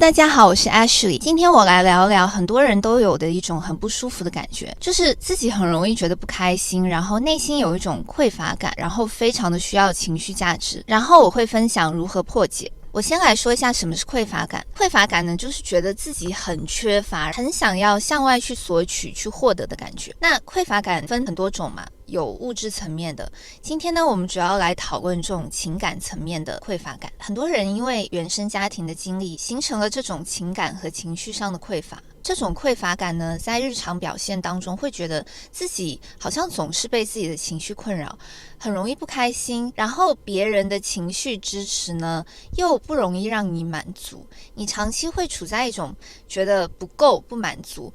大家好，我是 Ashley。今天我来聊聊很多人都有的一种很不舒服的感觉，就是自己很容易觉得不开心，然后内心有一种匮乏感，然后非常的需要情绪价值。然后我会分享如何破解。我先来说一下什么是匮乏感。匮乏感呢，就是觉得自己很缺乏，很想要向外去索取、去获得的感觉。那匮乏感分很多种嘛，有物质层面的。今天呢，我们主要来讨论这种情感层面的匮乏感。很多人因为原生家庭的经历，形成了这种情感和情绪上的匮乏。这种匮乏感呢，在日常表现当中，会觉得自己好像总是被自己的情绪困扰，很容易不开心，然后别人的情绪支持呢，又不容易让你满足，你长期会处在一种觉得不够、不满足，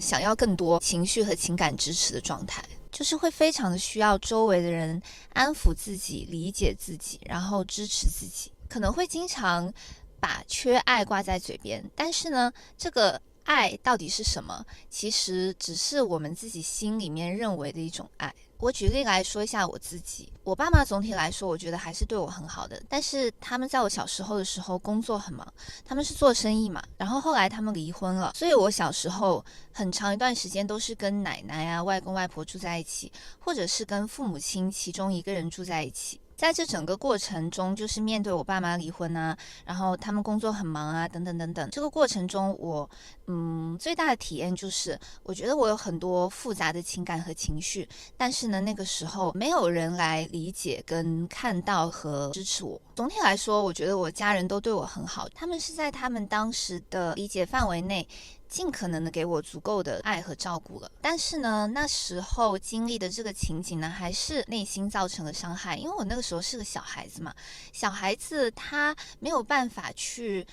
想要更多情绪和情感支持的状态，就是会非常的需要周围的人安抚自己、理解自己，然后支持自己，可能会经常把缺爱挂在嘴边，但是呢，这个爱到底是什么？其实只是我们自己心里面认为的一种爱。我举例来说一下我自己，我爸妈总体来说我觉得还是对我很好的，但是他们在我小时候的时候工作很忙，他们是做生意嘛，然后后来他们离婚了，所以我小时候很长一段时间都是跟奶奶啊、外公外婆住在一起，或者是跟父母亲其中一个人住在一起。在这整个过程中，就是面对我爸妈离婚啊，然后他们工作很忙啊，等等等等。这个过程中我，最大的体验就是，我觉得我有很多复杂的情感和情绪，但是呢，那个时候没有人来理解、跟看到和支持我。总体来说，我觉得我家人都对我很好，他们是在他们当时的理解范围内，尽可能的给我足够的爱和照顾了。但是呢，那时候经历的这个情景呢，还是内心造成了伤害，因为我那个时候是个小孩子嘛，小孩子他没有办法去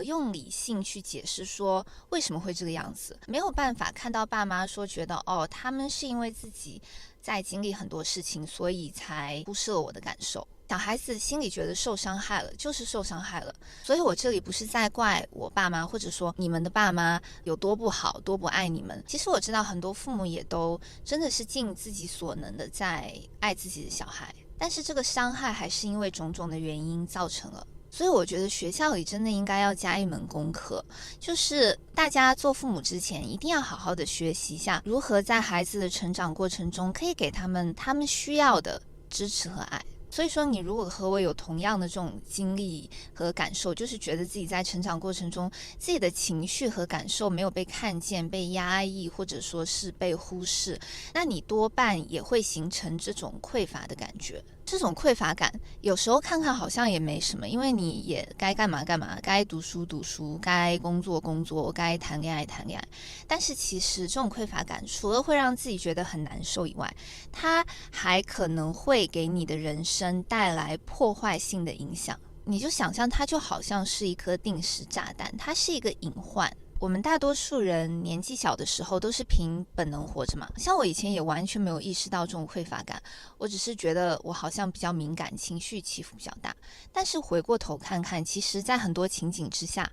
用理性去解释说为什么会这个样子，没有办法看到爸妈说觉得他们是因为自己在经历很多事情，所以才忽视了我的感受。小孩子心里觉得受伤害了，就是受伤害了。所以我这里不是在怪我爸妈，或者说你们的爸妈有多不好，多不爱你们。其实我知道很多父母也都真的是尽自己所能的在爱自己的小孩，但是这个伤害还是因为种种的原因造成了。所以我觉得学校里真的应该要加一门功课，就是大家做父母之前一定要好好的学习一下，如何在孩子的成长过程中可以给他们需要的支持和爱。所以说你如果和我有同样的这种经历和感受，就是觉得自己在成长过程中自己的情绪和感受没有被看见、被压抑，或者说是被忽视，那你多半也会形成这种匮乏的感觉。这种匮乏感有时候看看好像也没什么，因为你也该干嘛干嘛，该读书读书，该工作工作，该谈恋爱谈恋爱。但是其实这种匮乏感除了会让自己觉得很难受以外，它还可能会给你的人生带来破坏性的影响。你就想象它就好像是一颗定时炸弹，它是一个隐患。我们大多数人年纪小的时候都是凭本能活着嘛，像我以前也完全没有意识到这种匮乏感，我只是觉得我好像比较敏感，情绪起伏比较大。但是回过头看看，其实在很多情景之下，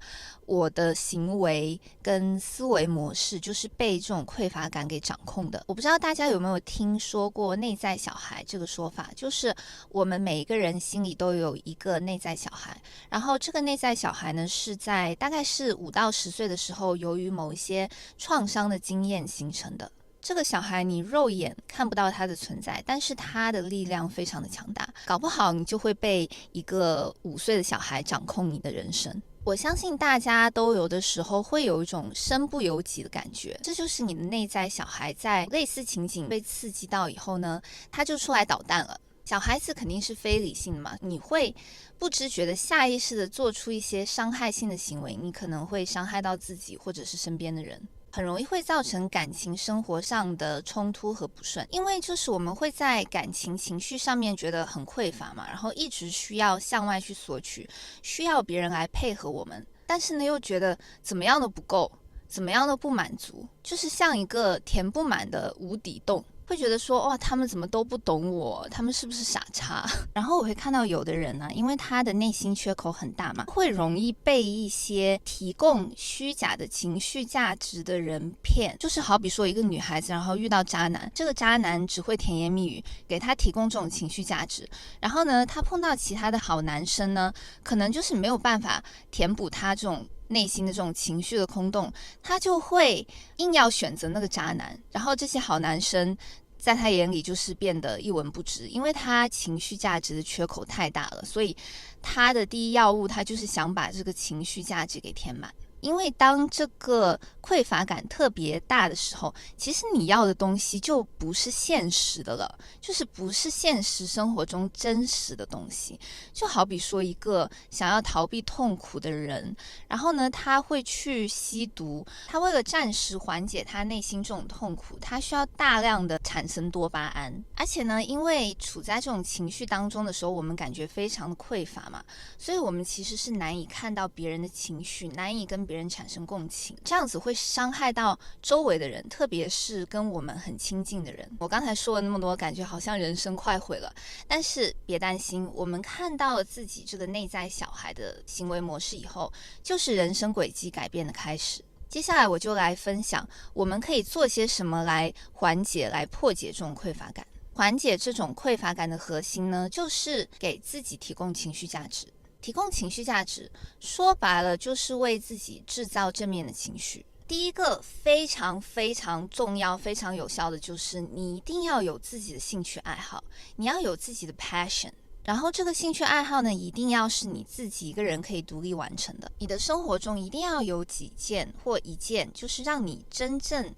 我的行为跟思维模式就是被这种匮乏感给掌控的。我不知道大家有没有听说过内在小孩这个说法，就是我们每一个人心里都有一个内在小孩，然后这个内在小孩呢，是在大概是5到10岁的时候，由于某一些创伤的经验形成的。这个小孩你肉眼看不到他的存在，但是他的力量非常的强大，搞不好你就会被一个5岁的小孩掌控你的人生。我相信大家都有的时候会有一种身不由己的感觉，这就是你的内在小孩在类似情景被刺激到以后呢，他就出来捣蛋了。小孩子肯定是非理性的嘛，你会不知觉的下意识的做出一些伤害性的行为，你可能会伤害到自己或者是身边的人，很容易会造成感情生活上的冲突和不顺。因为就是我们会在感情情绪上面觉得很匮乏嘛，然后一直需要向外去索取，需要别人来配合我们，但是呢又觉得怎么样都不够，怎么样都不满足，就是像一个填不满的无底洞，会觉得说哇，他们怎么都不懂我，他们是不是傻叉？然后我会看到有的人呢，因为他的内心缺口很大嘛，会容易被一些提供虚假的情绪价值的人骗。就是好比说一个女孩子，然后遇到渣男，这个渣男只会甜言蜜语，给她提供这种情绪价值，然后呢，她碰到其他的好男生呢，可能就是没有办法填补她这种内心的这种情绪的空洞，他就会硬要选择那个渣男，然后这些好男生在他眼里就是变得一文不值，因为他情绪价值的缺口太大了，所以他的第一要务，他就是想把这个情绪价值给填满。因为当这个匮乏感特别大的时候，其实你要的东西就不是现实的了，就是不是现实生活中真实的东西。就好比说一个想要逃避痛苦的人，然后呢，他会去吸毒，他为了暂时缓解他内心这种痛苦，他需要大量的产生多巴胺，而且呢，因为处在这种情绪当中的时候，我们感觉非常的匮乏嘛，所以我们其实是难以看到别人的情绪，难以跟别人产生共情，这样子会伤害到周围的人，特别是跟我们很亲近的人。我刚才说了那么多，感觉好像人生快毁了，但是别担心，我们看到了自己这个内在小孩的行为模式以后，就是人生轨迹改变的开始。接下来我就来分享我们可以做些什么来缓解、来破解这种匮乏感。缓解这种匮乏感的核心呢，就是给自己提供情绪价值。提供情绪价值，说白了就是为自己制造正面的情绪。第一个非常非常重要、非常有效的就是你一定要有自己的兴趣爱好，你要有自己的 passion。然后这个兴趣爱好呢，一定要是你自己一个人可以独立完成的。你的生活中一定要有几件或一件，就是让你真正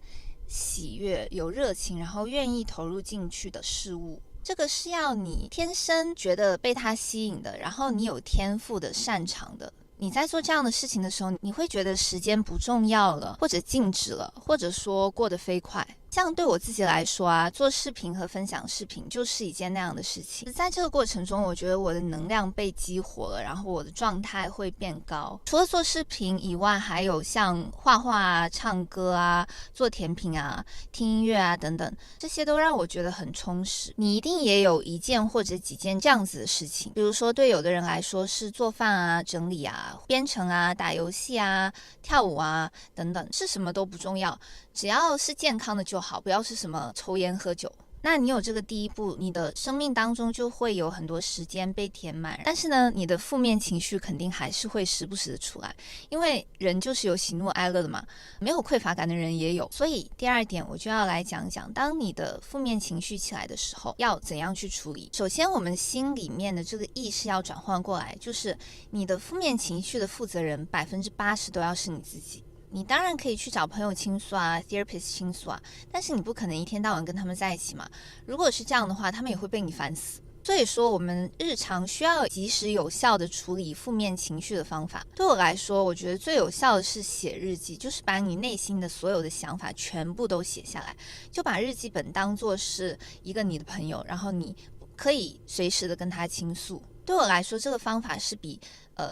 喜悦、有热情，然后愿意投入进去的事物。这个是要你天生觉得被它吸引的，然后你有天赋的、擅长的。你在做这样的事情的时候，你会觉得时间不重要了，或者静止了，或者说过得飞快。像对我自己来说啊，做视频和分享视频就是一件那样的事情。在这个过程中，我觉得我的能量被激活了，然后我的状态会变高。除了做视频以外，还有像画画啊、唱歌啊、做甜品啊、听音乐啊等等，这些都让我觉得很充实。你一定也有一件或者几件这样子的事情，比如说对有的人来说是做饭啊、整理啊、编程啊、打游戏啊、跳舞啊等等，是什么都不重要，只要是健康的就好，不要是什么抽烟喝酒。那你有这个第一步，你的生命当中就会有很多时间被填满，但是呢，你的负面情绪肯定还是会时不时的出来，因为人就是有喜怒哀乐的嘛，没有匮乏感的人也有。所以第二点我就要来讲讲，当你的负面情绪起来的时候，要怎样去处理。首先我们心里面的这个意识要转换过来，就是你的负面情绪的负责人80%都要是你自己。你当然可以去找朋友倾诉啊 therapist 倾诉啊，但是你不可能一天到晚跟他们在一起嘛。如果是这样的话，他们也会被你烦死。所以说我们日常需要及时有效的处理负面情绪的方法，对我来说我觉得最有效的是写日记，就是把你内心的所有的想法全部都写下来，就把日记本当作是一个你的朋友，然后你可以随时的跟他倾诉。对我来说这个方法是比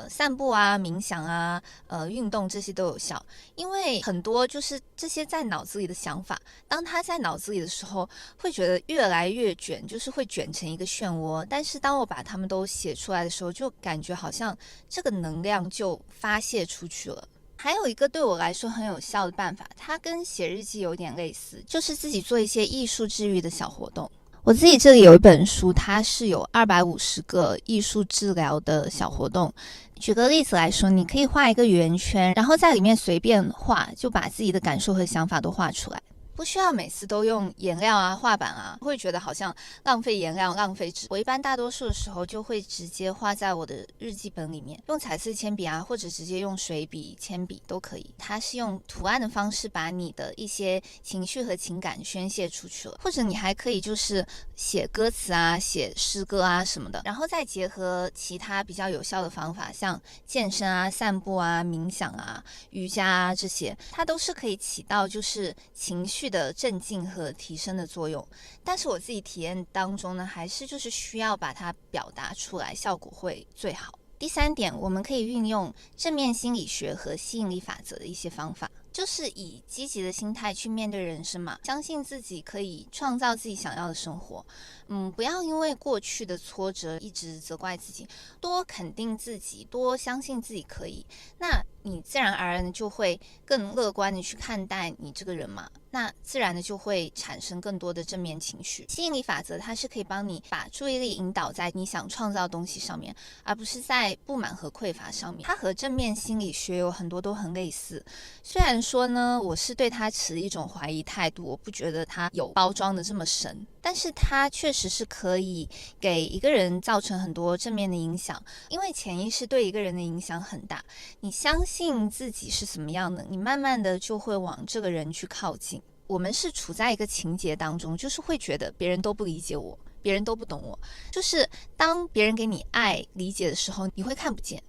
散步啊、冥想啊、运动这些都有效，因为很多就是这些在脑子里的想法，当他在脑子里的时候，会觉得越来越卷，就是会卷成一个漩涡。但是当我把它们都写出来的时候，就感觉好像这个能量就发泄出去了。还有一个对我来说很有效的办法，它跟写日记有点类似，就是自己做一些艺术治愈的小活动。我自己这里有一本书，它是有250个艺术治疗的小活动。举个例子来说，你可以画一个圆圈，然后在里面随便画，就把自己的感受和想法都画出来。不需要每次都用颜料啊、画板啊，会觉得好像浪费颜料、浪费纸。我一般大多数的时候就会直接画在我的日记本里面，用彩色铅笔啊，或者直接用水笔、铅笔都可以。它是用图案的方式把你的一些情绪和情感宣泄出去了，或者你还可以就是写歌词啊、写诗歌啊什么的，然后再结合其他比较有效的方法，像健身啊、散步啊、冥想啊、瑜伽啊这些，它都是可以起到就是情绪的镇静和提升的作用。但是我自己体验当中呢，还是就是需要把它表达出来，效果会最好。第三点，我们可以运用正面心理学和吸引力法则的一些方法，就是以积极的心态去面对人生嘛，相信自己可以创造自己想要的生活。不要因为过去的挫折一直责怪自己，多肯定自己，多相信自己可以。那你自然而然的就会更乐观的去看待你这个人嘛，那自然的就会产生更多的正面情绪。吸引力法则它是可以帮你把注意力引导在你想创造的东西上面，而不是在不满和匮乏上面。它和正面心理学有很多都很类似，虽然说呢，我是对它持一种怀疑态度，我不觉得它有包装的这么神，但是它确实是可以给一个人造成很多正面的影响，因为潜意识对一个人的影响很大。你相信自己是什么样的，你慢慢的就会往这个人去靠近。我们是处在一个情节当中，就是会觉得别人都不理解我，别人都不懂我，就是当别人给你爱理解的时候，你会看不见。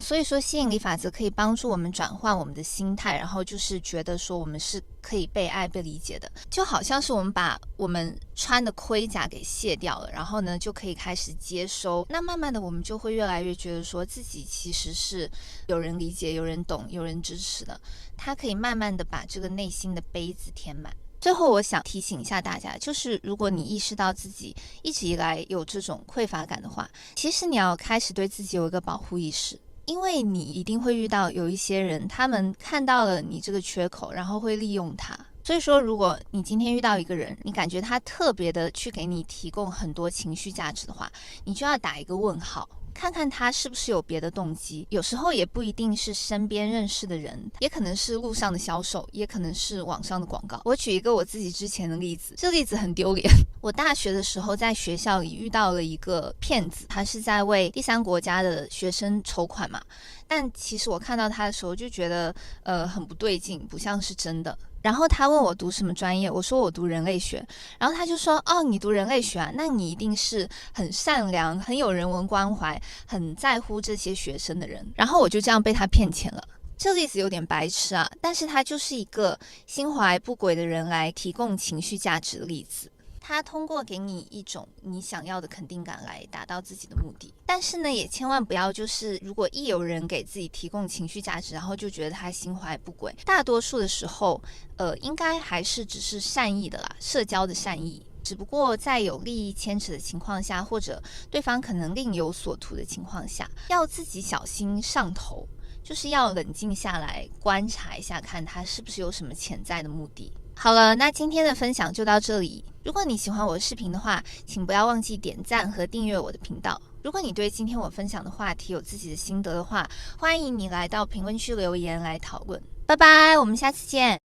所以说吸引力法则可以帮助我们转换我们的心态，然后就是觉得说我们是可以被爱被理解的，就好像是我们把我们穿的盔甲给卸掉了，然后呢就可以开始接收，那慢慢的我们就会越来越觉得说自己其实是有人理解，有人懂，有人支持的，它可以慢慢的把这个内心的杯子填满。最后我想提醒一下大家，就是如果你意识到自己一直以来有这种匮乏感的话，其实你要开始对自己有一个保护意识，因为你一定会遇到有一些人，他们看到了你这个缺口，然后会利用它。所以说，如果你今天遇到一个人，你感觉他特别的去给你提供很多情绪价值的话，你就要打一个问号，看看他是不是有别的动机。有时候也不一定是身边认识的人，也可能是路上的销售，也可能是网上的广告。我举一个我自己之前的例子，这例子很丢脸。我大学的时候在学校里遇到了一个骗子，他是在为第三国家的学生筹款嘛，但其实我看到他的时候就觉得很不对劲，不像是真的。然后他问我读什么专业，我说我读人类学，然后他就说哦，你读人类学啊，那你一定是很善良，很有人文关怀，很在乎这些学生的人。然后我就这样被他骗钱了。这例子有点白痴啊，但是他就是一个心怀不轨的人来提供情绪价值的例子。他通过给你一种你想要的肯定感来达到自己的目的，但是呢，也千万不要就是如果一有人给自己提供情绪价值，然后就觉得他心怀不轨。大多数的时候，应该还是只是善意的啦，社交的善意。只不过在有利益牵扯的情况下，或者对方可能另有所图的情况下，要自己小心上头，就是要冷静下来观察一下，看他是不是有什么潜在的目的。好了，那今天的分享就到这里。如果你喜欢我的视频的话，请不要忘记点赞和订阅我的频道。如果你对今天我分享的话题有自己的心得的话，欢迎你来到评论区留言来讨论。拜拜，我们下次见。